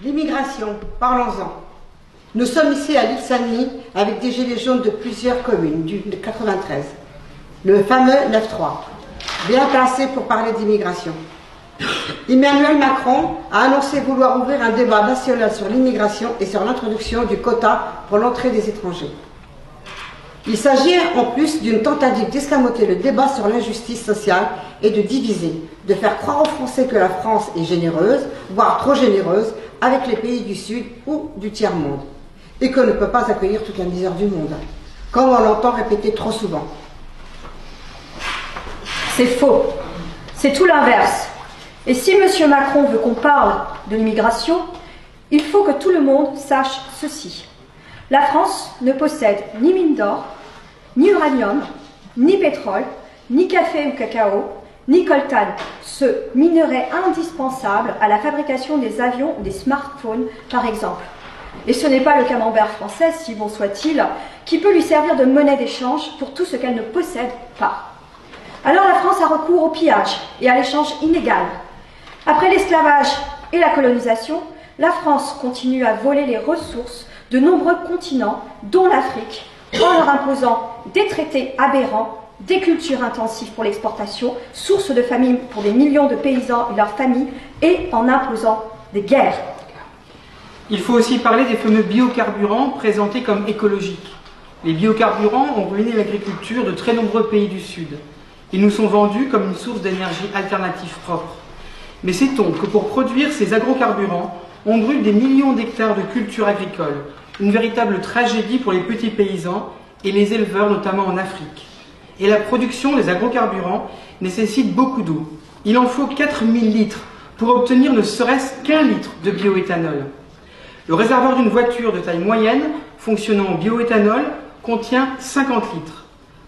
L'immigration, parlons-en. Nous sommes ici à l'île Saint-Denis avec des gilets jaunes de plusieurs communes du 93. Le fameux 9-3, bien placé pour parler d'immigration. Emmanuel Macron a annoncé vouloir ouvrir un débat national sur l'immigration et sur l'introduction du quota pour l'entrée des étrangers. Il s'agit en plus d'une tentative d'escamoter le débat sur l'injustice sociale et de diviser, de faire croire aux Français que la France est généreuse, voire trop généreuse, avec les pays du Sud ou du tiers-monde, et qu'on ne peut pas accueillir toute la misère du monde, comme on l'entend répéter trop souvent. C'est faux. C'est tout l'inverse. Et si M. Macron veut qu'on parle de l'immigration, il faut que tout le monde sache ceci. La France ne possède ni mine d'or, ni uranium, ni pétrole, ni café ou cacao, ni coltan, ce minerai indispensable à la fabrication des avions ou des smartphones, par exemple. Et ce n'est pas le camembert français, si bon soit-il, qui peut lui servir de monnaie d'échange pour tout ce qu'elle ne possède pas. Alors la France a recours au pillage et à l'échange inégal. Après l'esclavage et la colonisation, la France continue à voler les ressources de nombreux continents, dont l'Afrique, en leur imposant des traités aberrants, des cultures intensives pour l'exportation, source de famine pour des millions de paysans et leurs familles, et en imposant des guerres. Il faut aussi parler des fameux biocarburants présentés comme écologiques. Les biocarburants ont ruiné l'agriculture de très nombreux pays du Sud. Ils nous sont vendus comme une source d'énergie alternative propre. Mais sait-on que pour produire ces agrocarburants, on brûle des millions d'hectares de cultures agricoles, une véritable tragédie pour les petits paysans et les éleveurs, notamment en Afrique. Et la production des agrocarburants nécessite beaucoup d'eau. Il en faut 4000 litres pour obtenir ne serait-ce qu'un litre de bioéthanol. Le réservoir d'une voiture de taille moyenne fonctionnant en bioéthanol contient 50 litres.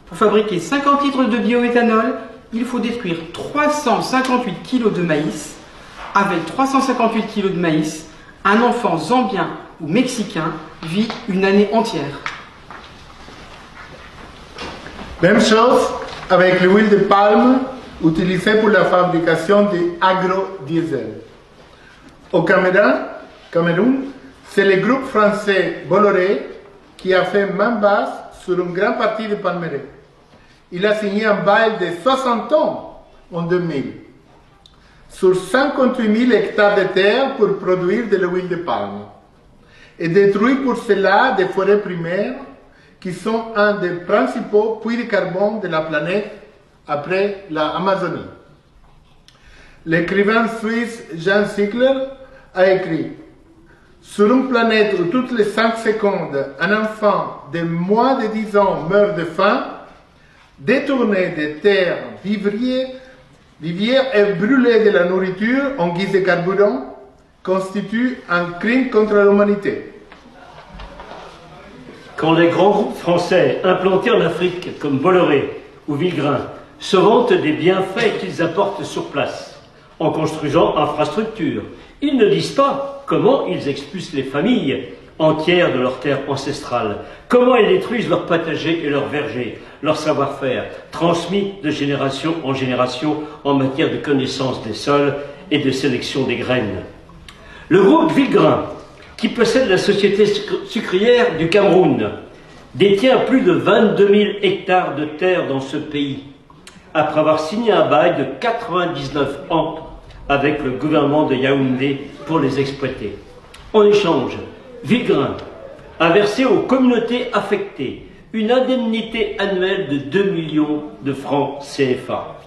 Pour fabriquer 50 litres de bioéthanol, il faut détruire 358 kg de maïs. Avec 358 kg de maïs, un enfant zambien ou mexicain vit une année entière. Même chose avec l'huile de palme utilisée pour la fabrication de agrodiesel. Au Cameroun, c'est le groupe français Bolloré qui a fait main basse sur une grande partie du palmeraie. Il a signé un bail de 60 ans en 2000 sur 58 000 hectares de terre pour produire de l'huile de palme et détruit pour cela des forêts primaires qui sont un des principaux puits de carbone de la planète après l'Amazonie. L'écrivain suisse Jean Ziegler a écrit « Sur une planète où toutes les 5 secondes, un enfant de moins de 10 ans meurt de faim, détourner des terres vivrières et brûler de la nourriture en guise de carburant constitue un crime contre l'humanité. » Quand les grands groupes français implantés en Afrique, comme Bolloré ou Villegrain, se vantent des bienfaits qu'ils apportent sur place, en construisant infrastructures, ils ne disent pas comment ils expulsent les familles entières de leurs terres ancestrales, comment ils détruisent leurs potagers et leurs vergers, leur savoir-faire, transmis de génération en génération en matière de connaissance des sols et de sélection des graines. Le groupe Villegrain, qui possède la société sucrière du Cameroun, détient plus de 22 000 hectares de terre dans ce pays, après avoir signé un bail de 99 ans avec le gouvernement de Yaoundé pour les exploiter. En échange, Villegrain a versé aux communautés affectées une indemnité annuelle de 2 millions de francs CFA,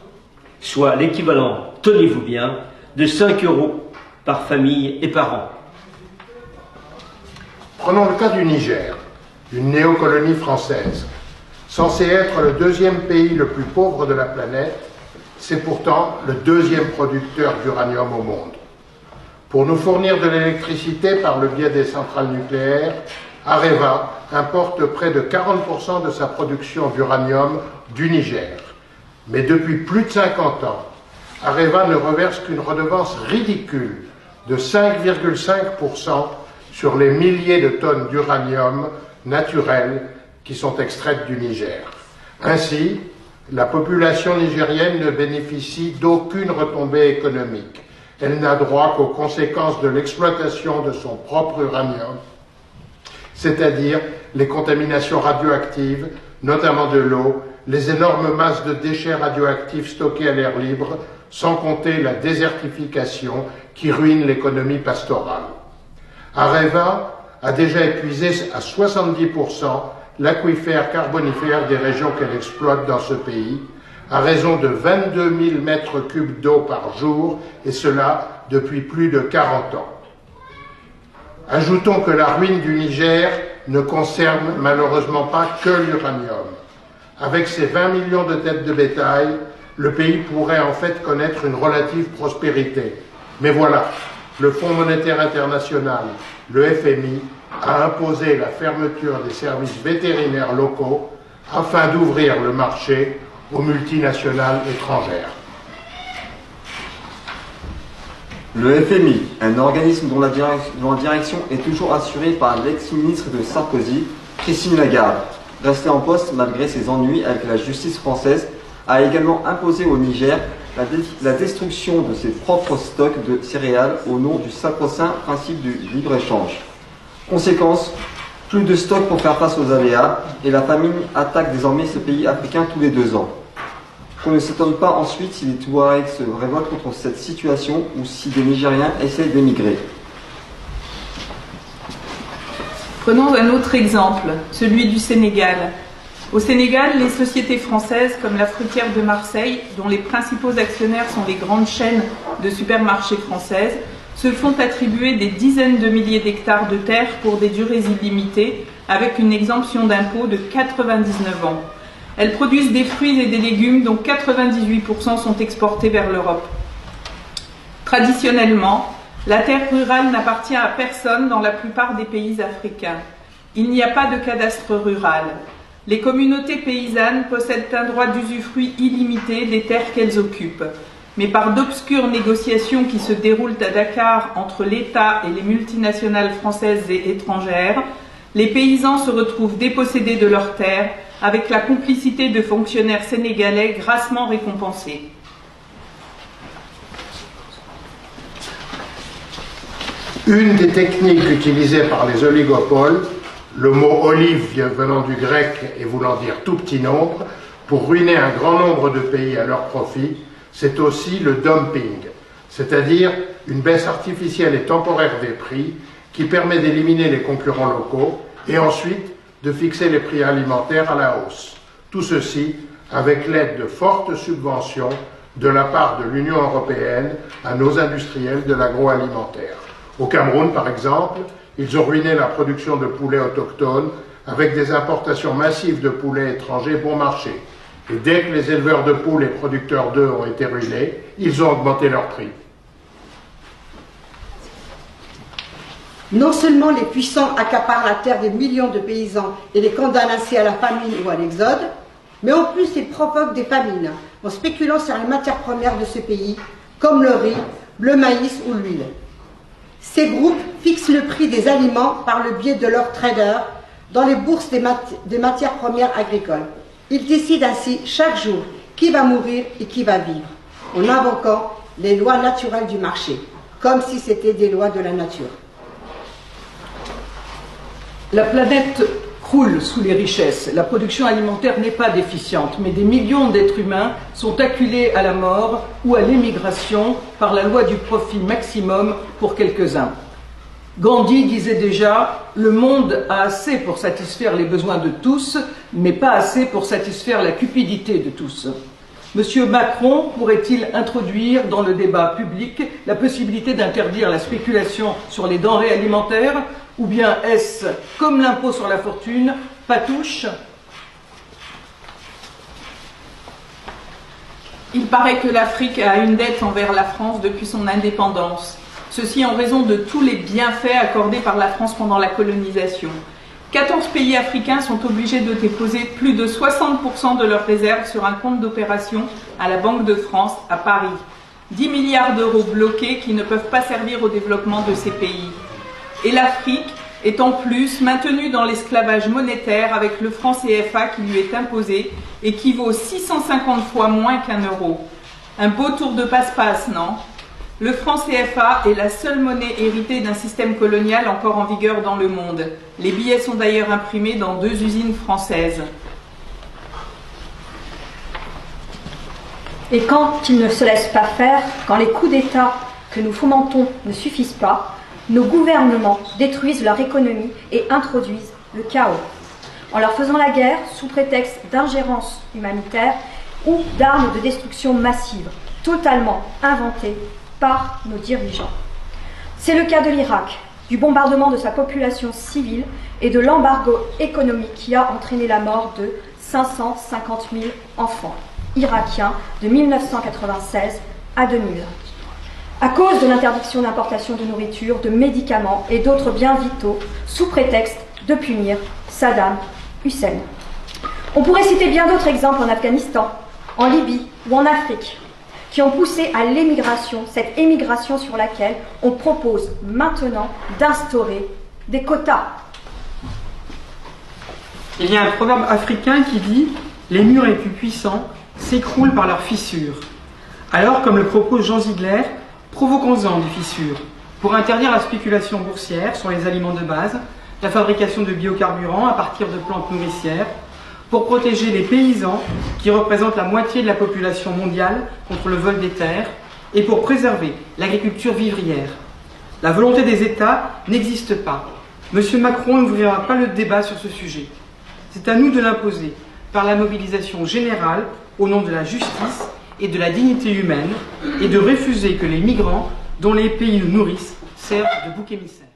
soit l'équivalent, tenez-vous bien, de 5 € par famille et par an. Prenons le cas du Niger, une néocolonie française. Censé être le deuxième pays le plus pauvre de la planète, c'est pourtant le deuxième producteur d'uranium au monde. Pour nous fournir de l'électricité par le biais des centrales nucléaires, Areva importe près de 40% de sa production d'uranium du Niger. Mais depuis plus de 50 ans, Areva ne reverse qu'une redevance ridicule de 5,5% sur les milliers de tonnes d'uranium naturel qui sont extraites du Niger. Ainsi, la population nigérienne ne bénéficie d'aucune retombée économique. elle n'a droit qu'aux conséquences de l'exploitation de son propre uranium, c'est-à-dire les contaminations radioactives, notamment de l'eau, les énormes masses de déchets radioactifs stockés à l'air libre, sans compter la désertification qui ruine l'économie pastorale. Areva a déjà épuisé à 70% l'aquifère carbonifère des régions qu'elle exploite dans ce pays, à raison de 22 000 mètres cubes d'eau par jour, et cela depuis plus de 40 ans. Ajoutons que la ruine du Niger ne concerne malheureusement pas que l'uranium. Avec ses 20 millions de têtes de bétail, le pays pourrait en fait connaître une relative prospérité. Mais voilà, le Fonds monétaire international, le FMI, a imposé la fermeture des services vétérinaires locaux afin d'ouvrir le marché aux multinationales étrangères. Le FMI, un organisme dont la direction est toujours assurée par l'ex-ministre de Sarkozy, Christine Lagarde, restée en poste malgré ses ennuis avec la justice française, a également imposé au Niger la destruction de ses propres stocks de céréales au nom du sacro-saint principe du libre-échange. Conséquence, plus de stocks pour faire face aux aléas, et la famine attaque désormais ce pays africain tous les 2 ans. Qu'on ne s'étonne pas ensuite si les Touaregs se révoltent contre cette situation ou si des Nigériens essayent d'émigrer. Prenons un autre exemple, celui du Sénégal. Au Sénégal, les sociétés françaises comme la Fruitière de Marseille, dont les principaux actionnaires sont les grandes chaînes de supermarchés françaises, se font attribuer des dizaines de milliers d'hectares de terre pour des durées illimitées, avec une exemption d'impôt de 99 ans. Elles produisent des fruits et des légumes dont 98% sont exportés vers l'Europe. Traditionnellement, la terre rurale n'appartient à personne dans la plupart des pays africains. Il n'y a pas de cadastre rural. Les communautés paysannes possèdent un droit d'usufruit illimité des terres qu'elles occupent. Mais par d'obscures négociations qui se déroulent à Dakar entre l'État et les multinationales françaises et étrangères, les paysans se retrouvent dépossédés de leurs terres avec la complicité de fonctionnaires sénégalais grassement récompensés. Une des techniques utilisées par les oligopoles, le mot olive venant du grec et voulant dire tout petit nombre, pour ruiner un grand nombre de pays à leur profit, c'est aussi le dumping, c'est-à-dire une baisse artificielle et temporaire des prix qui permet d'éliminer les concurrents locaux et ensuite de fixer les prix alimentaires à la hausse. Tout ceci avec l'aide de fortes subventions de la part de l'Union européenne à nos industriels de l'agroalimentaire. Au Cameroun, par exemple, ils ont ruiné la production de poulets autochtones avec des importations massives de poulets étrangers bon marché. Et dès que les éleveurs de poules et producteurs d'œufs ont été ruinés, ils ont augmenté leurs prix. Non seulement les puissants accaparent la terre des millions de paysans et les condamnent ainsi à la famine ou à l'exode, mais en plus ils provoquent des famines en spéculant sur les matières premières de ce pays, comme le riz, le maïs ou l'huile. Ces groupes fixent le prix des aliments par le biais de leurs traders dans les bourses des matières premières agricoles. Ils décident ainsi chaque jour qui va mourir et qui va vivre, en invoquant les lois naturelles du marché, comme si c'était des lois de la nature. La planète croule sous les richesses. La production alimentaire n'est pas déficiente, mais des millions d'êtres humains sont acculés à la mort ou à l'émigration par la loi du profit maximum pour quelques-uns. Gandhi disait déjà « Le monde a assez pour satisfaire les besoins de tous, mais pas assez pour satisfaire la cupidité de tous ». Monsieur Macron pourrait-il introduire dans le débat public la possibilité d'interdire la spéculation sur les denrées alimentaires, ou bien est-ce, comme l'impôt sur la fortune, patouche? Il paraît que l'Afrique a une dette envers la France depuis son indépendance. Ceci en raison de tous les bienfaits accordés par la France pendant la colonisation. 14 pays africains sont obligés de déposer plus de 60% de leurs réserves sur un compte d'opération à la Banque de France à Paris. 10 milliards d'euros bloqués qui ne peuvent pas servir au développement de ces pays. Et l'Afrique est en plus maintenue dans l'esclavage monétaire avec le franc CFA qui lui est imposé et qui vaut 650 fois moins qu'un euro. Un beau tour de passe-passe, non ? Le franc CFA est la seule monnaie héritée d'un système colonial encore en vigueur dans le monde. Les billets sont d'ailleurs imprimés dans 2 usines françaises. Et quand ils ne se laissent pas faire, quand les coups d'État que nous fomentons ne suffisent pas, nos gouvernements détruisent leur économie et introduisent le chaos, en leur faisant la guerre sous prétexte d'ingérence humanitaire ou d'armes de destruction massive, totalement inventées par nos dirigeants. C'est le cas de l'Irak, du bombardement de sa population civile et de l'embargo économique qui a entraîné la mort de 550 000 enfants irakiens de 1996 à 2000. À cause de l'interdiction d'importation de nourriture, de médicaments et d'autres biens vitaux, sous prétexte de punir Saddam Hussein. On pourrait citer bien d'autres exemples en Afghanistan, en Libye ou en Afrique, qui ont poussé à l'émigration, cette émigration sur laquelle on propose maintenant d'instaurer des quotas. Il y a un proverbe africain qui dit « Les murs les plus puissants s'écroulent par leurs fissures ». Alors, comme le propose Jean Ziegler, provoquons-en des fissures pour interdire la spéculation boursière sur les aliments de base, la fabrication de biocarburants à partir de plantes nourricières, pour protéger les paysans qui représentent la moitié de la population mondiale contre le vol des terres et pour préserver l'agriculture vivrière. La volonté des États n'existe pas. Monsieur Macron n'ouvrira pas le débat sur ce sujet. C'est à nous de l'imposer par la mobilisation générale au nom de la justice et de la dignité humaine et de refuser que les migrants dont les pays nous nourrissent servent de bouc émissaire.